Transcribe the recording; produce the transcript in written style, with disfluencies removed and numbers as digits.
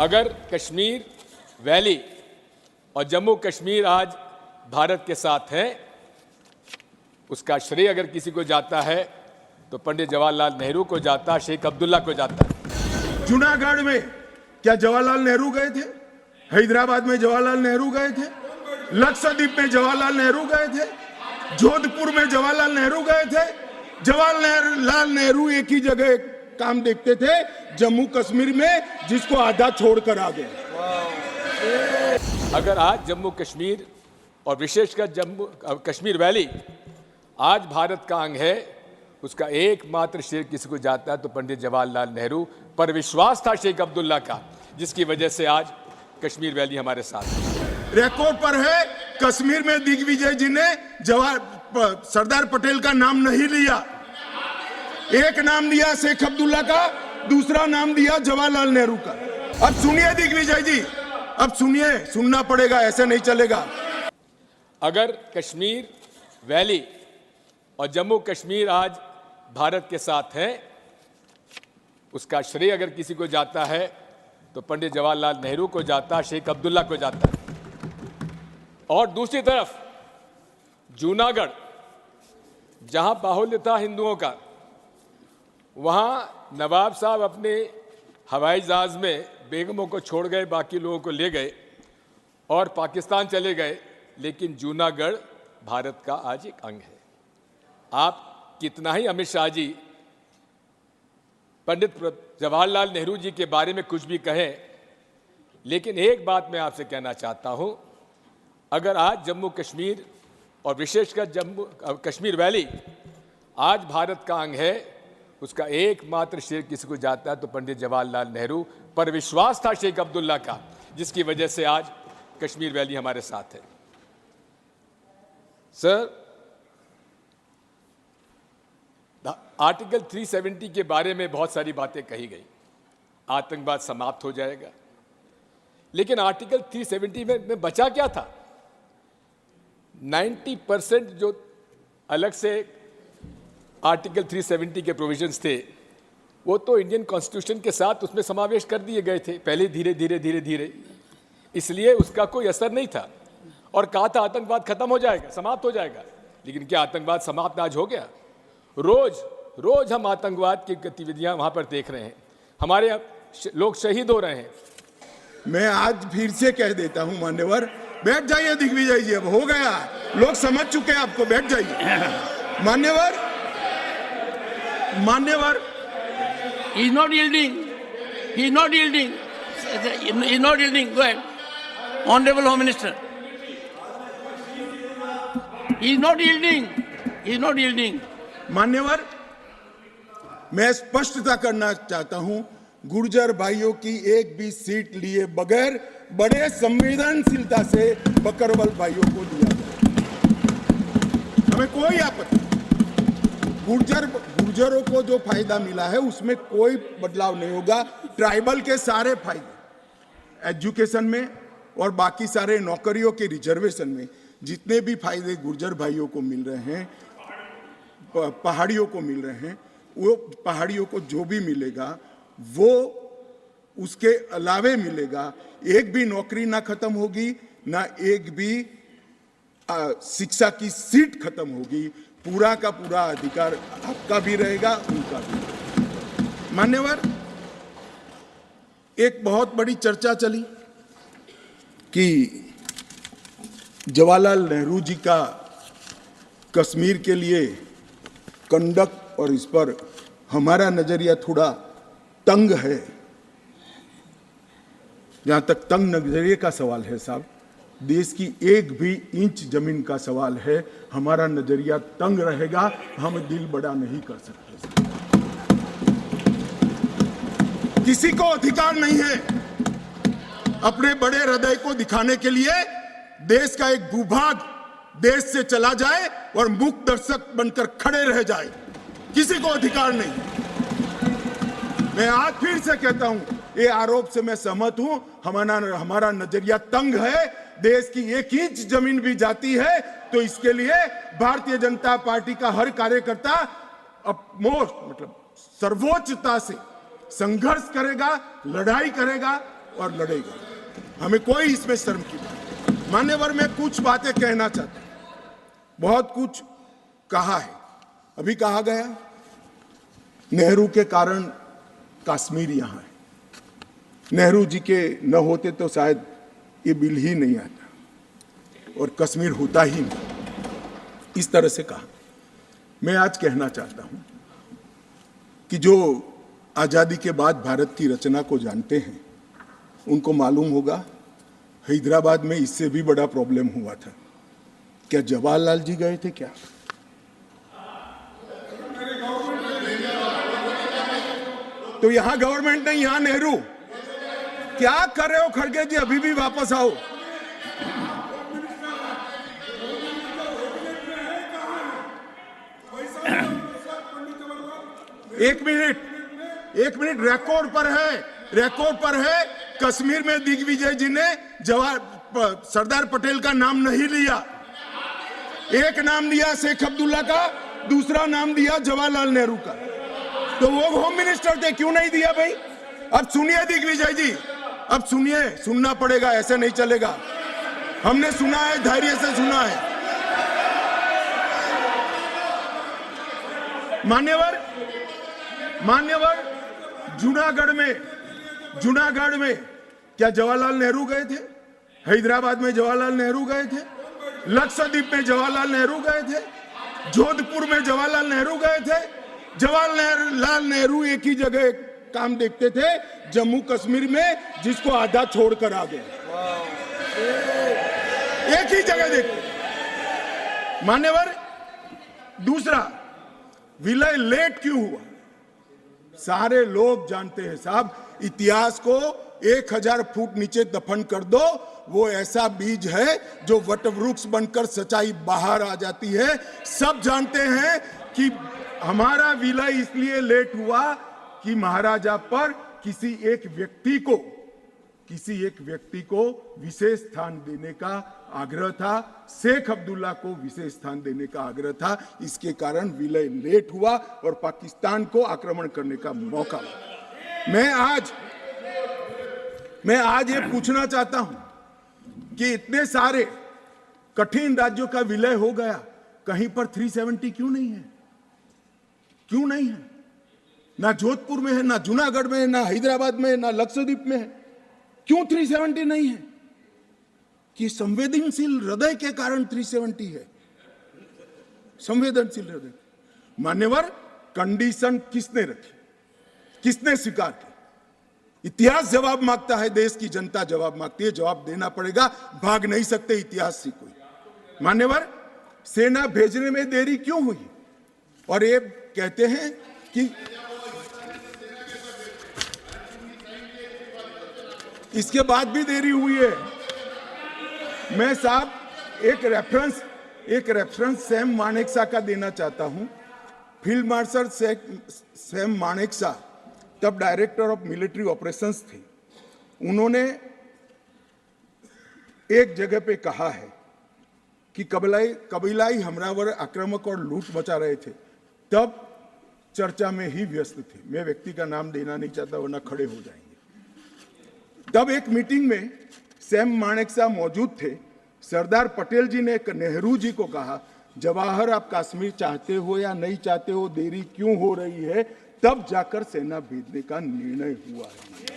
अगर कश्मीर वैली और जम्मू कश्मीर आज भारत के साथ है, उसका श्रेय अगर किसी को जाता है तो पंडित जवाहरलाल नेहरू को जाता, शेख अब्दुल्ला को जाता है। जूनागढ़ में क्या जवाहरलाल नेहरू गए थे? हैदराबाद में जवाहरलाल नेहरू गए थे? लक्षद्वीप में जवाहरलाल नेहरू गए थे? जोधपुर में जवाहरलाल नेहरू गए थे? जवाहरलाल नेहरू एक ही जगह काम देखते थे, जम्मू कश्मीर में, जिसको आधा छोड़कर आ गए। अगर आज जम्मू कश्मीर और विशेषकर जम्मू कश्मीर वैली आज भारत का अंग है, उसका एकमात्र श्रेय किसी को जाता है तो पंडित जवाहरलाल नेहरू पर विश्वास था शेख अब्दुल्ला का, जिसकी वजह से आज कश्मीर वैली हमारे साथ है। रिकॉर्ड पर है, कश्मीर में दिग्विजय जी ने सरदार पटेल का नाम नहीं लिया। एक नाम दिया शेख अब्दुल्ला का, दूसरा नाम दिया जवाहरलाल नेहरू का। अब सुनिए दिग्विजय जी, अब सुनिए, सुनना पड़ेगा, ऐसे नहीं चलेगा। अगर कश्मीर वैली और जम्मू कश्मीर आज भारत के साथ है, उसका श्रेय अगर किसी को जाता है तो पंडित जवाहरलाल नेहरू को जाता, शेख अब्दुल्ला को जाता। और दूसरी तरफ जूनागढ़, जहां बाहुल्य था हिंदुओं का, वहां नवाब साहब अपने हवाई जहाज में बेगमों को छोड़ गए, बाकी लोगों को ले गए और पाकिस्तान चले गए, लेकिन जूनागढ़ भारत का आज एक अंग है। आप कितना ही अमित शाह जी पंडित जवाहरलाल नेहरू जी के बारे में कुछ भी कहें, लेकिन एक बात मैं आपसे कहना चाहता हूं, अगर आज जम्मू कश्मीर और विशेषकर जम्मू कश्मीर वैली आज भारत का अंग है, उसका एकमात्र श्रेय किसी को जाता है तो पंडित जवाहरलाल नेहरू पर विश्वास था शेख अब्दुल्ला का, जिसकी वजह से आज कश्मीर वैली हमारे साथ है। सर, आर्टिकल 370 के बारे में बहुत सारी बातें कही गई, आतंकवाद समाप्त हो जाएगा, लेकिन आर्टिकल 370 में बचा क्या था? 90% जो अलग से आर्टिकल 370 के प्रोविजंस थे, वो तो इंडियन कॉन्स्टिट्यूशन के साथ उसमें समावेश कर दिए गए थे पहले, धीरे धीरे, इसलिए उसका कोई असर नहीं था। और कहा था आतंकवाद खत्म हो जाएगा, समाप्त हो जाएगा, लेकिन क्या आतंकवाद समाप्त आज हो गया? रोज हम आतंकवाद की गतिविधियां वहां पर देख रहे हैं, हमारे लोग शहीद हो रहे हैं। मैं आज फिर से कह देता हूं, मान्यवर, बैठ जाइए दिग्विजय जी, अब हो गया, लोग समझ चुके हैं आपको, बैठ जाइए। मान्यवर he is not yielding, go ahead, honorable home minister, he is not yielding। मान्यवर, मैं स्पष्टता करना चाहता हूं, गुर्जर भाइयों की एक भी सीट लिए बगैर बड़े संवेदनशीलता से बकरवाल भाइयों को दिया जाए, हमें कोई आपत्ति। गुर्जरों को जो फायदा मिला है उसमें कोई बदलाव नहीं होगा। ट्राइबल के सारे फायदे, एजुकेशन में और बाकी सारे नौकरियों के रिजर्वेशन में जितने भी फायदे गुर्जर भाइयों को मिल रहे हैं, पहाड़ियों को मिल रहे हैं, वो पहाड़ियों को जो भी मिलेगा वो उसके अलावे मिलेगा। एक भी नौकरी ना खत्म होगी, ना एक भी शिक्षा की सीट खत्म होगी, पूरा का पूरा अधिकार आपका भी रहेगा, उनका भी। मान्यवर, एक बहुत बड़ी चर्चा चली कि जवाहरलाल नेहरू जी का कश्मीर के लिए कंडक्ट, और इस पर हमारा नजरिया थोड़ा तंग है। जहां तक तंग नजरिए का सवाल है साहब, देश की एक भी इंच जमीन का सवाल है, हमारा नजरिया तंग रहेगा, हम दिल बड़ा नहीं कर सकते। किसी को अधिकार नहीं है अपने बड़े हृदय को दिखाने के लिए देश का एक भूभाग देश से चला जाए और मूक दर्शक बनकर खड़े रह जाए, किसी को अधिकार नहीं। मैं आज फिर से कहता हूं, ये आरोप से मैं सहमत हूं, हमारा नजरिया तंग है। देश की एक इंच जमीन भी जाती है तो इसके लिए भारतीय जनता पार्टी का हर कार्यकर्ता सर्वोच्चता से संघर्ष करेगा, लड़ाई करेगा और लड़ेगा, हमें कोई इसमें शर्म की बात नहीं। मान्यवर, मैं कुछ बातें कहना चाहता हूं। बहुत कुछ कहा है, अभी कहा गया नेहरू के कारण कश्मीर यहां है, नेहरू जी के न होते तो शायद ये बिल ही नहीं आता और कश्मीर होता ही नहीं, इस तरह से कहा। मैं आज कहना चाहता हूं कि जो आजादी के बाद भारत की रचना को जानते हैं उनको मालूम होगा हैदराबाद में इससे भी बड़ा प्रॉब्लम हुआ था। क्या जवाहरलाल जी गए थे क्या? तो यहां गवर्नमेंट नहीं, यहां नेहरू। क्या कर रहे हो खड़गे जी? अभी भी वापस आओ। एक मिनट, रिकॉर्ड पर है। कश्मीर में दिग्विजय जी ने सरदार पटेल का नाम नहीं लिया। एक नाम दिया शेख अब्दुल्ला का, दूसरा नाम दिया जवाहरलाल नेहरू का। तो वो होम मिनिस्टर थे, क्यों नहीं दिया भाई? अब सुनिए दिग्विजय जी, अब सुनिए, सुनना पड़ेगा, ऐसे नहीं चलेगा। हमने सुना है, धैर्य से सुना है। मान्यवर, जूनागढ़ में क्या जवाहरलाल नेहरू गए थे? हैदराबाद में जवाहरलाल नेहरू गए थे, लक्षद्वीप में जवाहरलाल नेहरू गए थे, जोधपुर में जवाहरलाल नेहरू गए थे। जवाहरलाल नेहरू एक ही जगह काम देखते थे, जम्मू कश्मीर में, जिसको आधा छोड़कर आ गए। एक ही जगह देखते। मान्यवर, दूसरा, विलय लेट क्यों हुआ? सारे लोग जानते हैं साहब, इतिहास को 1000 फुट नीचे दफन कर दो, वो ऐसा बीज है जो वटवृक्ष बनकर सच्चाई बाहर आ जाती है। सब जानते हैं कि हमारा विलय इसलिए लेट हुआ कि महाराजा पर किसी एक व्यक्ति को विशेष स्थान देने का आग्रह था, शेख अब्दुल्ला को विशेष स्थान देने का आग्रह था। इसके कारण विलय लेट हुआ और पाकिस्तान को आक्रमण करने का मौका मिला। मैं आज ये पूछना चाहता हूं कि इतने सारे कठिन राज्यों का विलय हो गया, कहीं पर 370 क्यों नहीं है? क्यों नहीं है? ना जोधपुर में है, ना जूनागढ़ में है, ना हैदराबाद में है, ना लक्षद्वीप में है। क्यों 370 नहीं है? कि संवेदनशील हृदय के कारण 370 है। संवेदनशील हृदय। मान्यवर, कंडीशन किसने रखी? किसने स्वीकार की? इतिहास जवाब मांगता है, देश की जनता जवाब मांगती है, जवाब देना पड़ेगा, भाग नहीं सकते इतिहास से कोई। मान्यवर, सेना भेजने में देरी क्यों हुई? और ये कहते हैं कि इसके बाद भी देरी हुई है। मैं साहब एक रेफरेंस सैम मानेकशॉ का देना चाहता हूं। फील्ड मार्शल सैम मानेकशॉ तब डायरेक्टर ऑफ मिलिट्री ऑपरेशंस थे। उन्होंने एक जगह पे कहा है कि कबीलाई हमलावर आक्रामक और लूट मचा रहे थे, तब चर्चा में ही व्यस्त थे। मैं व्यक्ति का नाम देना नहीं चाहता वरना खड़े हो जाएंगे। तब एक मीटिंग में सैम मानेकशॉ मौजूद थे। सरदार पटेल जी ने नेहरू जी को कहा, जवाहर, आप कश्मीर चाहते हो या नहीं चाहते हो, देरी क्यों हो रही है? तब जाकर सेना भेजने का निर्णय हुआ है।